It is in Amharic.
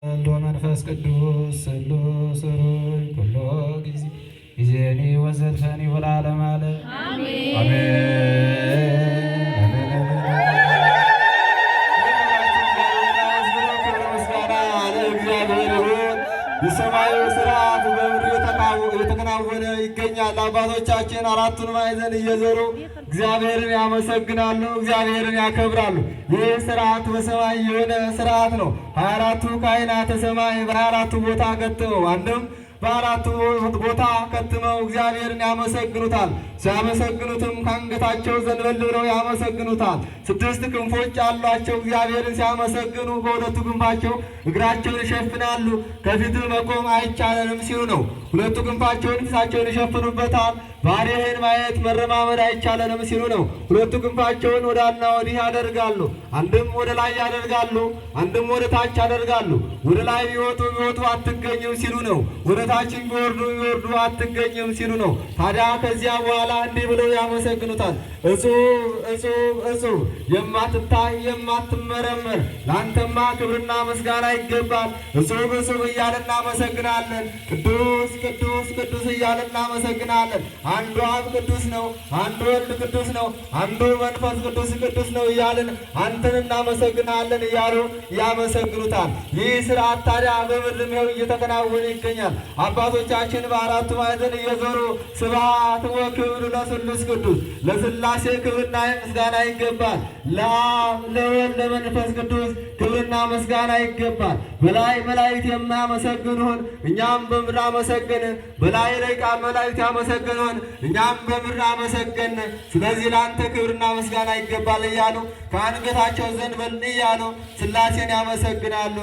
ወልድ ወመንፈስ ቅዱስ ስሉስ ሩይ ኩሎ ጊዜኒ ወዘልፈኒ ወለዓለመ ዓለም አሜን። የሰማዩ ስርዓት በምድር የተከናወነ ይገኛል። አባቶቻችን አራቱን ማዕዘን እየዞሩ እግዚአብሔርን ያመሰግናሉ፣ እግዚአብሔርን ያከብራሉ። ይህ ስርዓት በሰማይ የሆነ ስርዓት ነው። 24ቱ ካህናተ ሰማይ በ24ቱ ቦታ ከትመው አንድም በአራቱ ቦታ ከትመው እግዚአብሔርን ያመሰግኑታል። ሲያመሰግኑትም ከአንገታቸው ዘንበል ብለው ያመሰግኑታል። 6 ክንፎች አሏቸው። እግዚአብሔርን ሲያመሰግኑ በሁለቱ ክንፋቸው እግራቸውን ይሸፍናሉ። ከፊት መቆም አይቻለንም ሲሉ ነው። 2 ክንፋቸውን ፊታቸውን ይሸፍኑበታል። ባሪያህን ማየት መረማመድ አይቻለንም ሲሉ ነው። 2 ክንፋቸውን ወዳና ወዲህ ያደርጋሉ። አንድም ወደ ላይ ያደርጋሉ፣ አንድም ወደ ታች ያደርጋሉ። ወደ ላይ ቢወጡ አትገኝም ሲሉ ነው። ወደ ታችን ቢወርዱ አትገኝም ሲሉ ነው። ታዲያ ከዚያ በኋላ እንዲህ ብለው ያመሰግኑታል። እጹብ እጹብ እጹብ የማትታይ የማትመረመር ለአንተማ ክብርና ምስጋና ይገባል። እጹብ እጹብ እያልን እናመሰግናለን። ቅዱስ ቅዱስ ቅዱስ እያልን እናመሰግናለን። አንዱ አብ ቅዱስ ነው፣ አንዱ ወልድ ቅዱስ ነው፣ አንዱ መንፈስ ቅዱስ ቅዱስ ነው እያልን አንተን እናመሰግናለን እያሉ ያመሰግኑታል። ይህ ስርዓት ታዲያ በምድር ይኸው እየተከናወነ ይገኛል። አባቶቻችን በአራቱ ማዕዘን እየዞሩ ስብሐት ወክብር ለስሉስ ቅዱስ ለሥላሴ ክብርና ምስጋና ይገባል። ለአብ ለወልድ ለመንፈስ ቅዱስ ክብርና ምስጋና ይገባል። በላይ መላእክት የማያመሰግኑን እኛም በምድር አመሰገንን። በላይ ቃል መላእክት ያመሰግኑን እኛም በምድር አመሰገን። ስለዚህ ለአንተ ክብርና ምስጋና ይገባል እያሉ ከአንገታቸው ዘንበል እያሉ ሥላሴን ያመሰግናሉ።